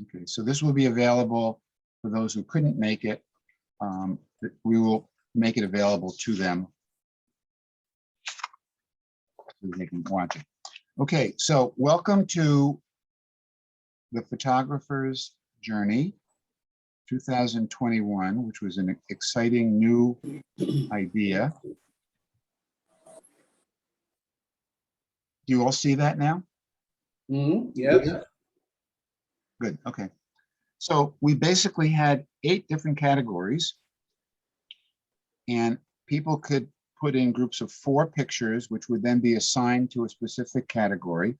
Okay, so this will be available for those who couldn't make it. We will make it available to them so they can watch it. Okay, so welcome to the Photographer's Journey 2021, which was an exciting new idea. Do you all see that now? Yes. Good, okay. So we basically had 8 different categories, and people could put in groups of 4 pictures, which would then be assigned to a specific category.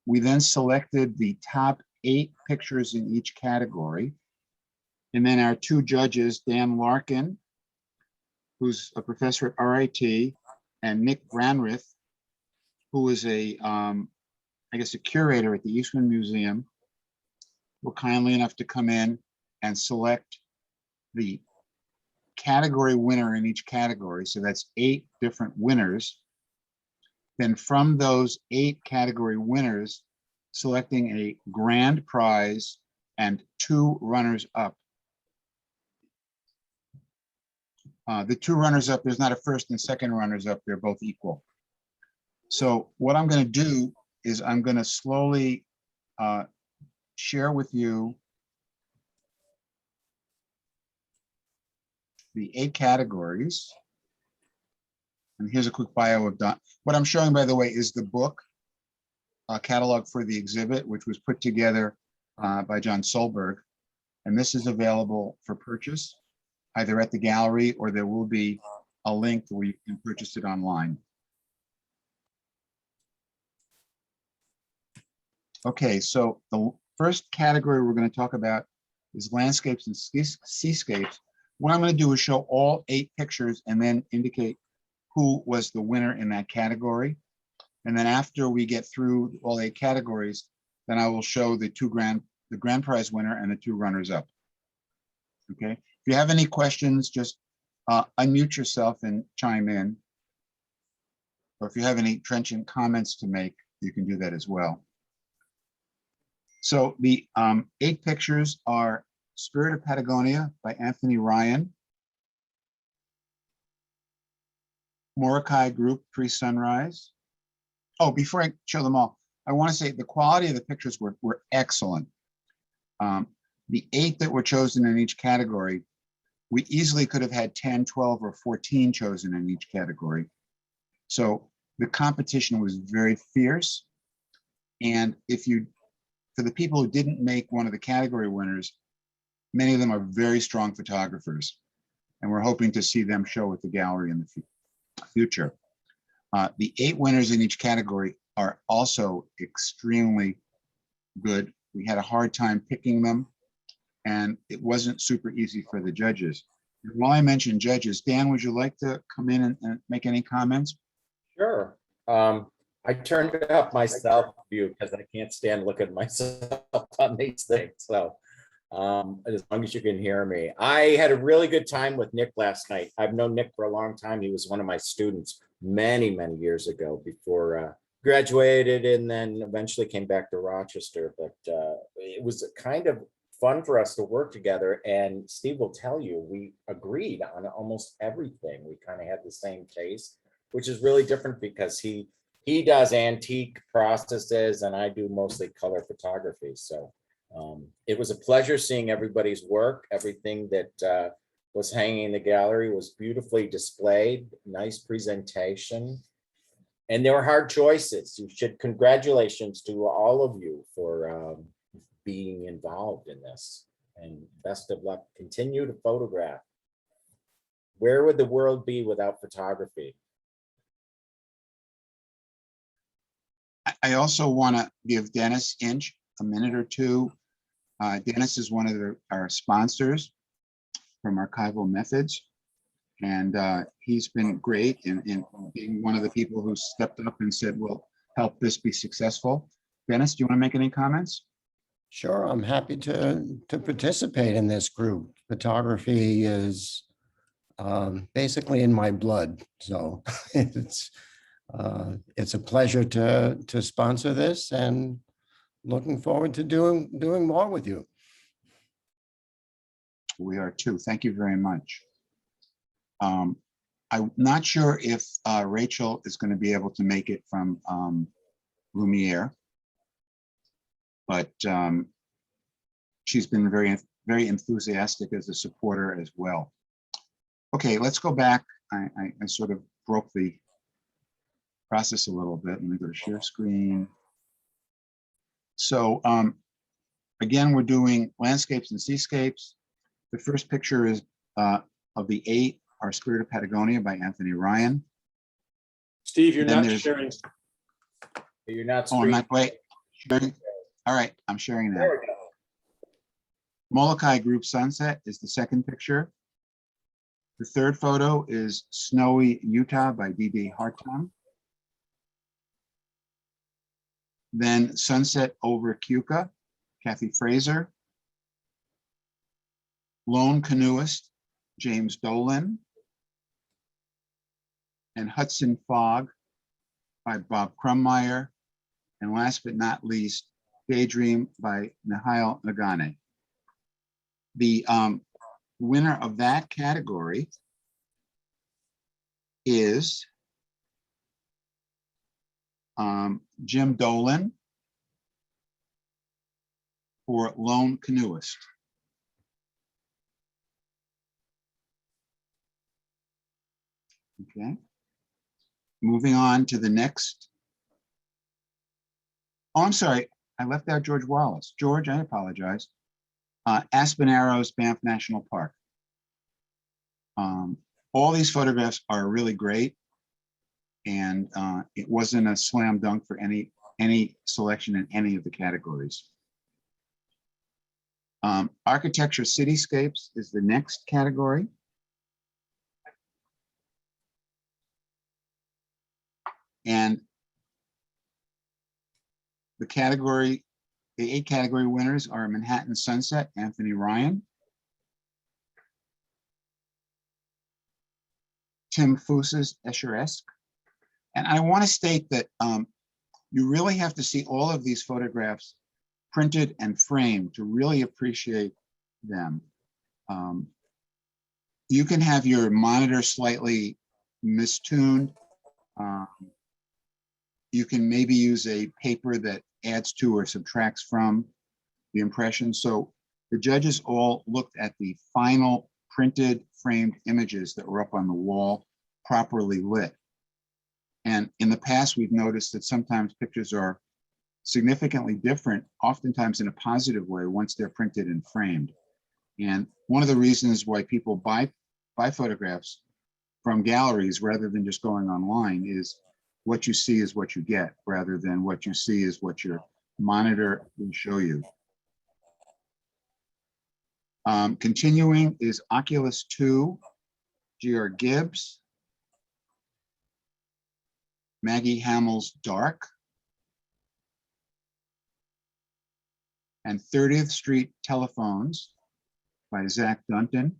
We then selected the top 8 pictures in each category. And then our 2 judges, Dan Larkin, who's a professor at RIT, and Nick Branrith, who is I guess a curator at the Eastman Museum, were kindly enough to come in and select the category winner in each category. So that's 8 different winners. Then from those 8 category winners, selecting a grand prize and 2 runners up. The 2 runners up, there's not a first and second runners up, they're both equal. So what I'm going to do is I'm going to slowly share with you the 8 categories. And here's a quick bio of Don. What I'm showing, by the way, is the book catalog for the exhibit, which was put together by John Solberg. And this is available for purchase, either at the gallery or there will be a link where you can purchase it online. Okay, so the first category we're going to talk about is landscapes and seascapes. What I'm going to do is show all 8 pictures and then indicate who was the winner in that category. And then after we get through all 8 categories, then I will show the grand prize winner and the 2 runners up. Okay, if you have any questions, just unmute yourself and chime in. Or if you have any trenchant comments to make, you can do that as well. So the 8 pictures are Spirit of Patagonia by Anthony Ryan, Morokai Group Pre-Sunrise. Oh, before I show them all, I want to say the quality of the pictures were excellent. The 8 that were chosen in each category, we easily could have had 10, 12, or 14 chosen in each category. So the competition was very fierce. And for the people who didn't make one of the category winners, many of them are very strong photographers. And we're hoping to see them show at the gallery in the future. The 8 winners in each category are also extremely good. We had a hard time picking them, and it wasn't super easy for the judges. And while I mentioned judges, Dan, would you like to come in and make any comments? Sure. I turned up my self view because I can't stand looking at myself on these things. So as long as you can hear me. I had a really good time with Nick last night. I've known Nick for a long time. He was one of my students many, many years ago before graduated and then eventually came back to Rochester. But it was kind of fun for us to work together. And Steve will tell you, we agreed on almost everything. We kind of had the same taste, which is really different because he does antique processes and I do mostly color photography. So it was a pleasure seeing everybody's work. Everything that was hanging in the gallery was beautifully displayed, nice presentation. And there were hard choices. Congratulations to all of you for being involved in this, and best of luck. Continue to photograph. Where would the world be without photography? I also want to give Dennis Inch a minute or two. Dennis is one of our sponsors from Archival Methods, and he's been great in being one of the people who stepped up and said, "We'll help this be successful." Dennis, do you want to make any comments? Sure, I'm happy to participate in this group. Photography is basically in my blood, so it's a pleasure to sponsor this, and looking forward to doing more with you. We are too. Thank you very much. I'm not sure if Rachel is going to be able to make it from Lumiere, but she's been very, very enthusiastic as a supporter as well. Okay, let's go back. I sort of broke the process a little bit. Let me go to share screen. So again, we're doing landscapes and seascapes. The first picture is of the 8, Our Spirit of Patagonia by Anthony Ryan. Steve, you're Then not there's- sharing. You're not. Oh, I'm not, screen- wait, sharing? All right, I'm sharing now. There we go. Molokai Group Sunset is the second picture. The third photo is Snowy Utah by D.D. Hartung. Then Sunset over Keuka, Kathy Fraser. Lone Canoeist, James Dolan. And Hudson Fog by Bob Krummeyer. And last but not least, Daydream by Nahil Nagane. The winner of that category is Jim Dolan for Lone Canoeist. Okay. Moving on to the next. Oh, I'm sorry. I left out George Wallace. George, I apologize. Aspen Arrows, Banff National Park. All these photographs are really great, and it wasn't a slam dunk for any selection in any of the categories. Architecture Cityscapes is the next category. And the 8 category winners are Manhattan Sunset, Anthony Ryan. Tim Foos's Escheresque. And I want to state that you really have to see all of these photographs printed and framed to really appreciate them. You can have your monitor slightly mistuned. You can maybe use a paper that adds to or subtracts from the impression. So the judges all looked at the final printed framed images that were up on the wall, properly lit. And in the past, we've noticed that sometimes pictures are significantly different, oftentimes in a positive way, once they're printed and framed. And one of the reasons why people buy photographs from galleries rather than just going online is what you see is what you get, rather than what you see is what your monitor will show you. Continuing is Oculus 2, G.R. Gibbs, Maggie Hamill's Dark, and 30th Street Telephones by Zach Dunton,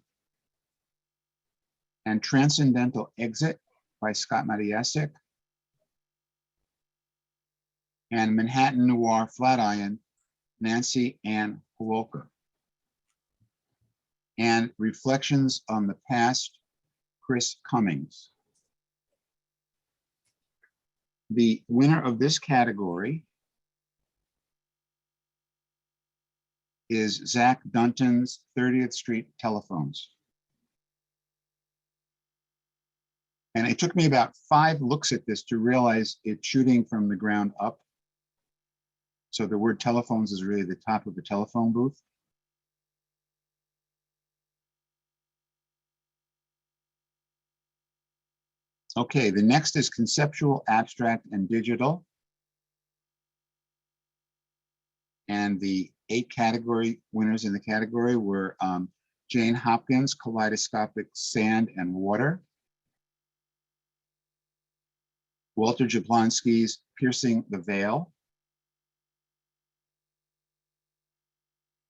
and Transcendental Exit by Scott Matiasek, and Manhattan Noir Flatiron, Nancy Ann Hawolka, and Reflections on the Past, Chris Cummings. The winner of this category is Zach Dunton's 30th Street Telephones. And it took me about 5 looks at this to realize it's shooting from the ground up. So the word telephones is really the top of the telephone booth. Okay, the next is conceptual, abstract, and digital. And the 8 category winners in the category were Jane Hopkins, Kaleidoscopic Sand and Water, Walter Jablonski's Piercing the Veil,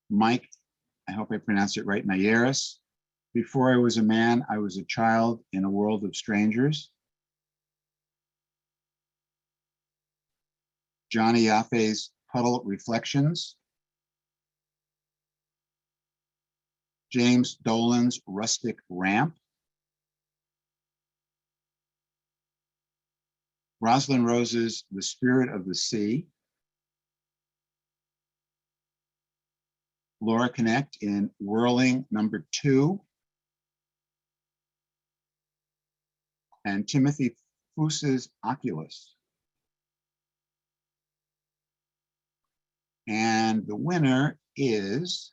Mike, I hope I pronounced it right, Nayeris, Before I Was a Man, I Was a Child in a World of Strangers, Johnny Yaffe's Puddle Reflections, James Dolan's Rustic Ramp, Rosalind Rose's The Spirit of the Sea, Laura Connect in Whirling #2, and Timothy Foos's Oculus. And the winner is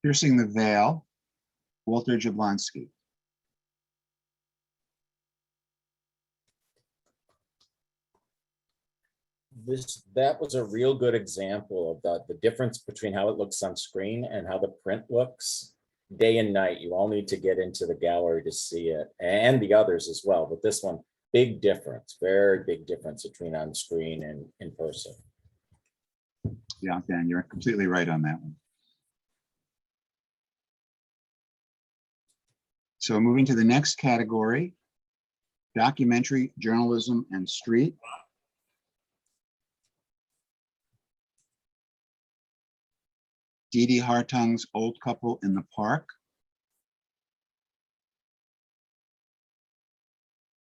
Piercing the Veil, Walter Jablonski. That was a real good example of the difference between how it looks on screen and how the print looks day and night. You all need to get into the gallery to see it, and the others as well. But this one, big difference, very big difference between on screen and in person. Yeah, Dan, you're completely right on that one. So moving to the next category, documentary, journalism, and street. Dee Dee Hartung's Old Couple in the Park.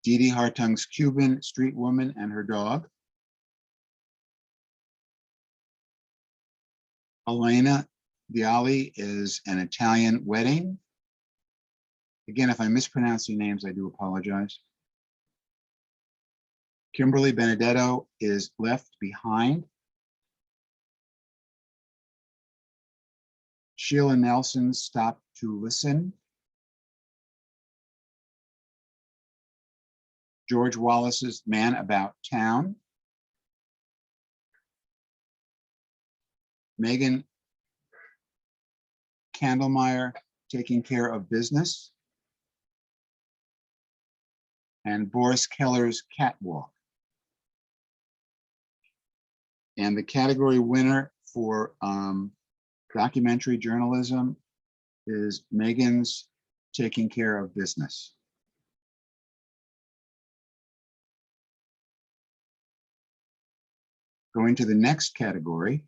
Dee Dee Hartung's Cuban Street Woman and Her Dog. Elena Dilai is An Italian Wedding. Again, if I'm mispronouncing names, I do apologize. Kimberly Benedetto is Left Behind. Sheila Nelson's Stop to Listen. George Wallace's Man About Town. Megan Candlemeyer, Taking Care of Business. And Boris Keller's Catwalk. And the category winner for documentary journalism is Megan's Taking Care of Business. Going to the next category,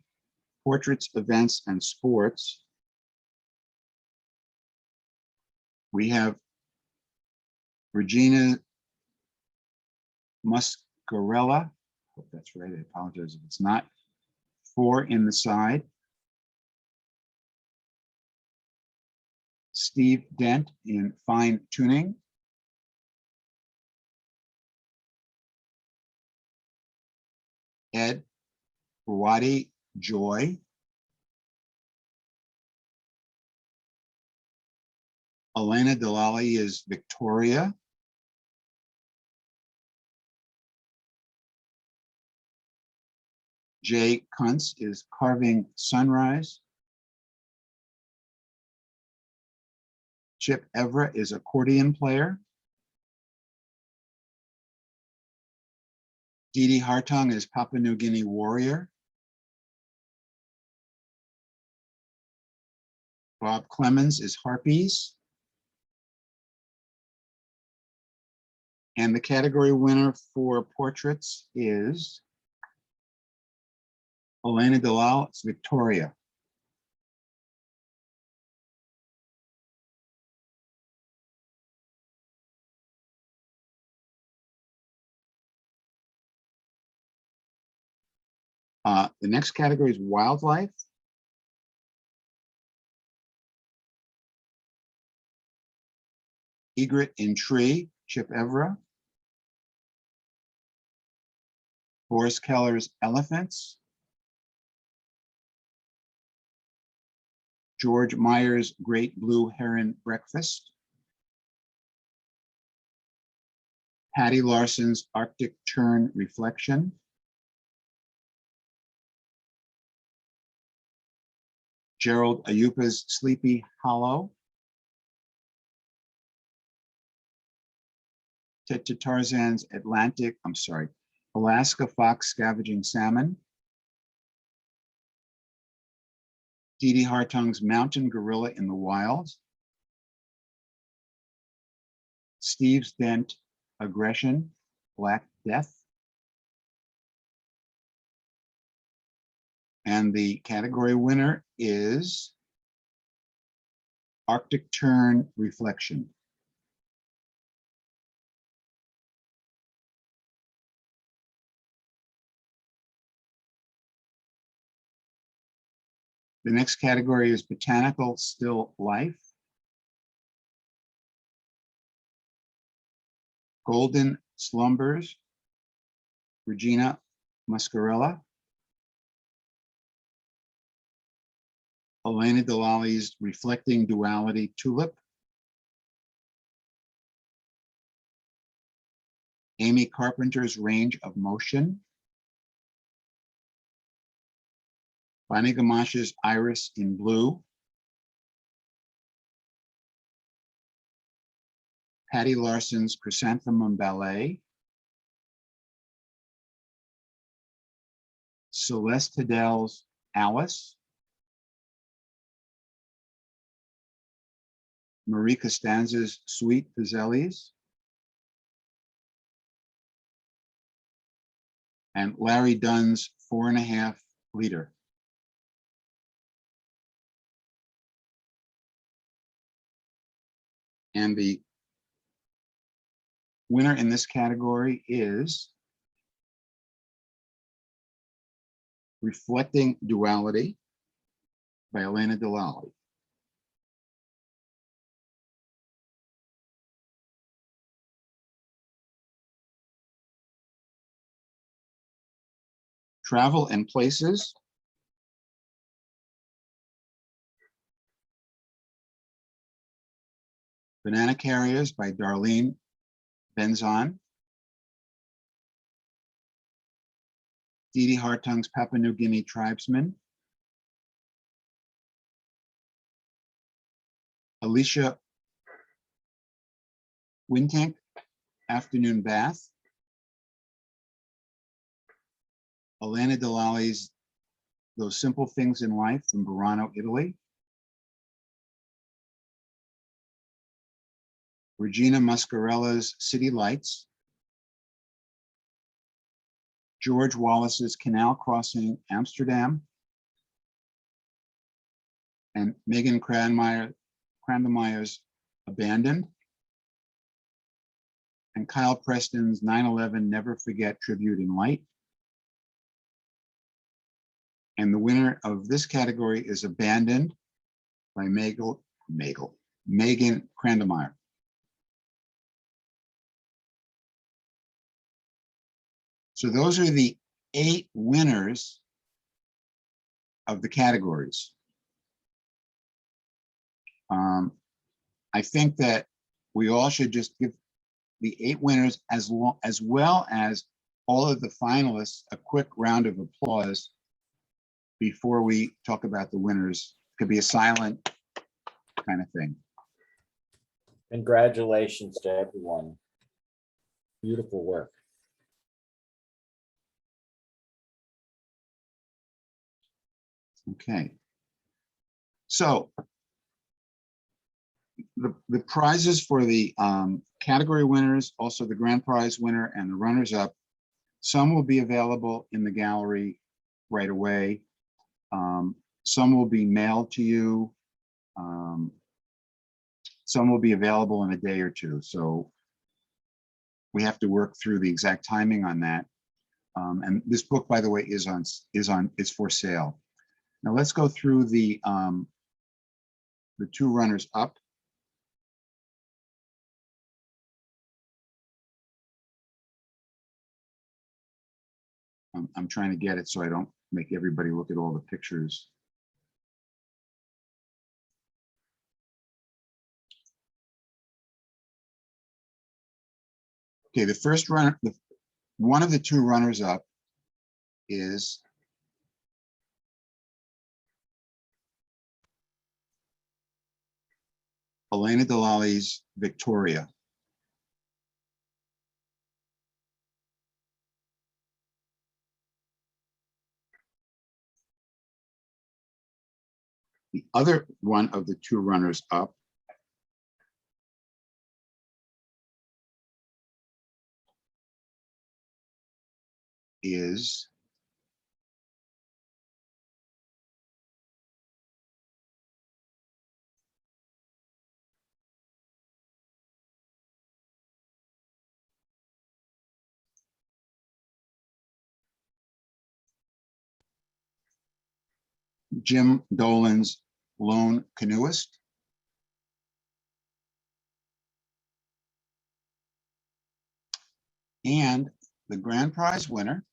portraits, events, and sports. We have Regina Muscarella, hope that's right, I apologize if it's not, 4 in the Side. Steve Dent in Fine Tuning. Ed Buwadi, Joy. Elena Dilai is Victoria. Jay Kuntz is Carving Sunrise. Chip Everett is Accordion Player. Dee Dee Hartung is Papua New Guinea Warrior. Bob Clemens is Harpies. And the category winner for portraits is Elena Dilai, it's Victoria. The next category is wildlife. Egret in Tree, Chip Evra. Boris Keller's Elephants. George Meyer's Great Blue Heron Breakfast. Patty Larson's Arctic Tern Reflection. Gerald Ayupa's Sleepy Hollow. Ted Tarzan's Alaska Fox Scavenging Salmon. Dee Dee Hartung's Mountain Gorilla in the Wild. Steve's Dent, Aggression, Black Death. And the category winner is Arctic Tern Reflection. The next category is Botanical Still Life. Golden Slumbers, Regina Muscarella. Elena Dilai's Reflecting Duality Tulip. Amy Carpenter's Range of Motion. Bonnie Gamash's Iris in Blue. Patty Larson's Chrysanthemum Ballet. Celeste Hiddell's Alice. Marie Costanza's Sweet Fazeli's. And Larry Dunn's 4.5 Liter. And the winner in this category is Reflecting Duality by Elena Dilai. Travel and Places. Banana Carriers by Darlene Benzon. Dee Dee Hartung's Papua New Guinea Tribesman. Alicia Wintink, Afternoon Bath. Elena Dilai's Those Simple Things in Life from Verano, Italy. Regina Muscarella's City Lights. George Wallace's Canal Crossing, Amsterdam. And Megan Krandelmeyer's Abandoned. And Kyle Preston's 9/11 Never Forget Tribute in Light. And the winner of this category is Abandoned by Megan Krandelmeyer. So those are the 8 winners of the categories. I think that we all should just give the 8 winners as well as all of the finalists a quick round of applause before we talk about the winners. It could be a silent kind of thing. Congratulations to everyone. Beautiful work. Okay. So the prizes for the category winners, also the grand prize winner and the runners up, some will be available in the gallery right away. Some will be mailed to you. Some will be available in a day or two. So we have to work through the exact timing on that. And this book, by the way, is for sale. Now let's go through the 2 runners up. I'm trying to get it so I don't make everybody look at all the pictures. Okay, the first runner, one of the 2 runners up is Elena Dilai's Victoria. The other one of the 2 runners up is Jim Dolan's Lone Canoeist. And the grand prize winner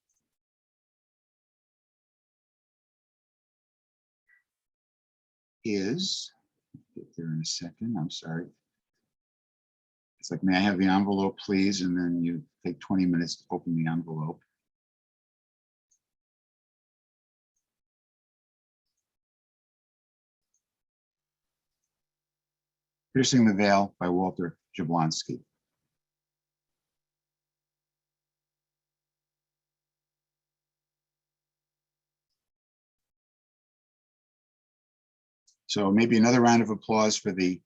is, get there in a second, I'm sorry. It's like, may I have the envelope, please? And then you take 20 minutes to open the envelope. Piercing the Veil by Walter Jablonski. So maybe another round of applause for the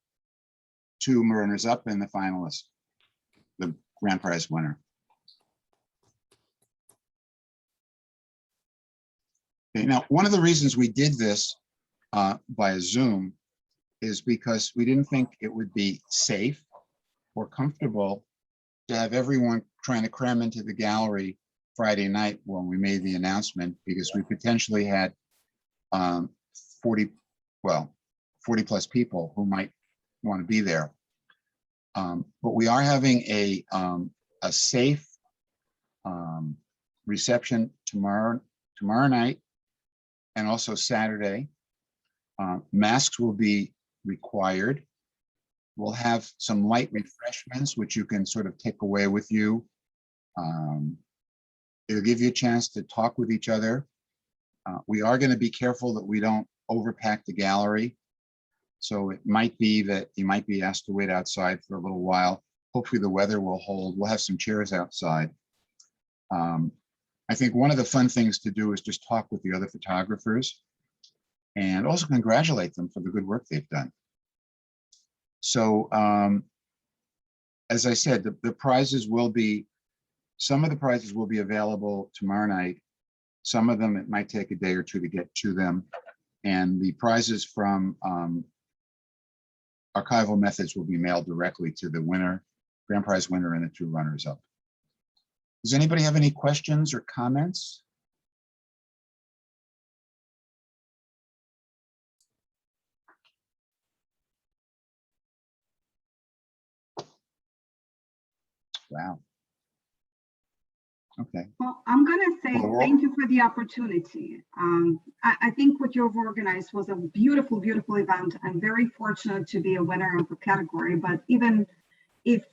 two runners-up and the finalists, the grand prize winner. Okay, now, one of the reasons we did this by Zoom is because we didn't think it would be safe or comfortable to have everyone trying to cram into the gallery Friday night when we made the announcement, because we potentially had 40 plus people who might want to be there. But we are having a safe reception tomorrow night and also Saturday. Masks will be required. We'll have some light refreshments, which you can sort of take away with you. It'll give you a chance to talk with each other. We are going to be careful that we don't overpack the gallery. So it might be that you might be asked to wait outside for a little while. Hopefully the weather will hold. We'll have some chairs outside. I think one of the fun things to do is just talk with the other photographers and also congratulate them for the good work they've done. So as I said, the prizes will be, some of the prizes will be available tomorrow night. Some of them, it might take a day or two to get to them. And the prizes from archival methods will be mailed directly to the winner, grand prize winner, and the two runners-up. Does anybody have any questions or comments? Wow. Okay. Well, I'm going to say Well, thank you for the opportunity. I think what you've organized was a beautiful, beautiful event. I'm very fortunate to be a winner of the category, but even if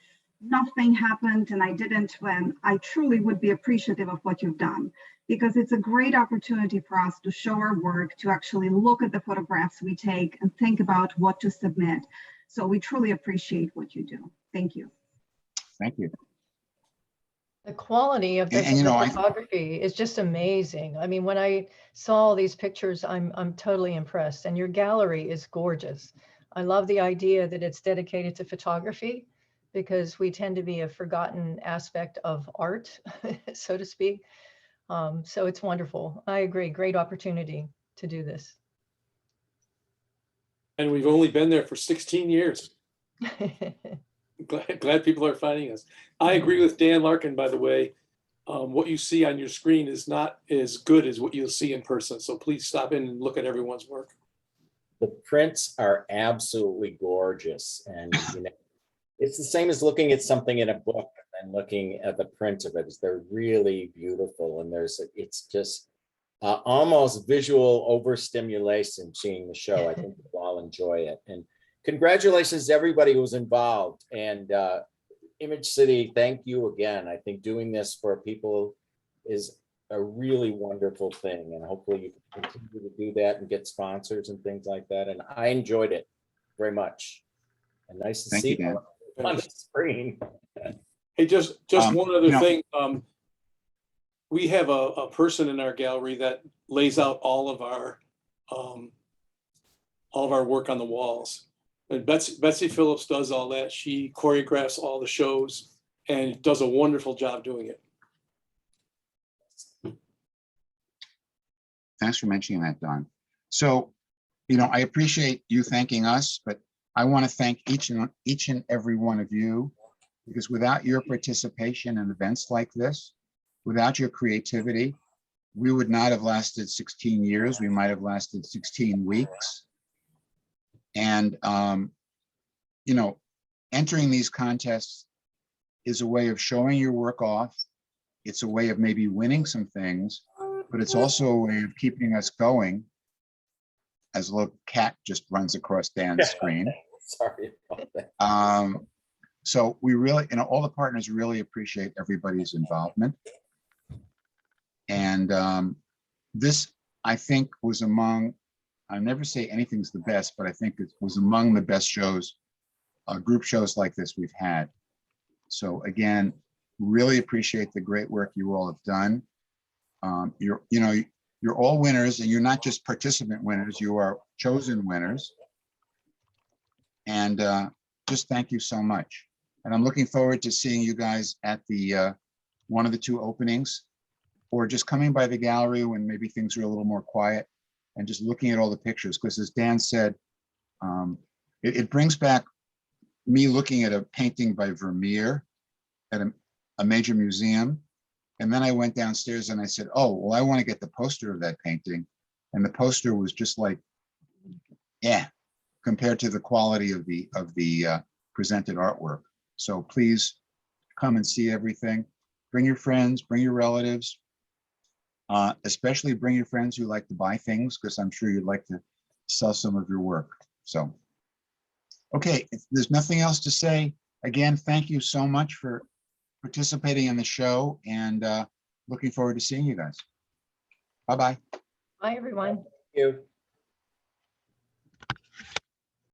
nothing happened and I didn't win, I truly would be appreciative of what you've done, because it's a great opportunity for us to show our work, to actually look at the photographs we take and think about what to submit. So we truly appreciate what you do. Thank you. Thank you. The quality of the And, you know, photography is just amazing. I mean, when I saw all these pictures, I'm totally impressed. And your gallery is gorgeous. I love the idea that it's dedicated to photography, because we tend to be a forgotten aspect of art, so to speak. So it's wonderful. I agree. Great opportunity to do this. And we've only been there for 16 years. Glad people are finding us. I agree with Dan Larkin, by the way. What you see on your screen is not as good as what you'll see in person. So please stop in and look at everyone's work. The prints are absolutely gorgeous. And you know, it's the same as looking at something in a book and looking at the print of it. They're really beautiful. And it's just almost visual overstimulation seeing the show. I think we'll all enjoy it. And congratulations to everybody who was involved. And Image City, thank you again. I think doing this for people is a really wonderful thing. And hopefully you can continue to do that and get sponsors and things like that. And I enjoyed it very much. And nice to Thank see you, Dan. you on the screen. Hey, just one other you know, thing. We have a person in our gallery that lays out all of our work on the walls. And Betsy Phillips does all that. She choreographs all the shows and does a wonderful job doing it. Thanks for mentioning that, Don. So, you know, I appreciate you thanking us, but I want to thank each and every one of you, because without your participation in events like this, without your creativity, we would not have lasted 16 years. We might have lasted 16 weeks. And, you know, entering these contests is a way of showing your work off. It's a way of maybe winning some things, but it's also a way of keeping us going. As a little cat just runs across Dan's screen. Sorry about that. So we really, you know, all the partners really appreciate everybody's involvement. And this, I think, was among, I never say anything's the best, but I think it was among the best shows, group shows like this we've had. So again, really appreciate the great work you all have done. You're all winners, and you're not just participant winners, you are chosen winners. And just thank you so much. And I'm looking forward to seeing you guys at the one of the two openings, or just coming by the gallery when maybe things are a little more quiet and just looking at all the pictures. Because as Dan said, it brings back me looking at a painting by Vermeer at a major museum. And then I went downstairs and I said, oh, well, I want to get the poster of that painting. And the poster was just like, yeah, compared to the quality of the presented artwork. So please come and see everything. Bring your friends, bring your relatives, especially bring your friends who like to buy things, because I'm sure you'd like to sell some of your work. So, okay, if there's nothing else to say, again, thank you so much for participating in the show, and looking forward to seeing you guys. Bye-bye. Bye, everyone. Thank you.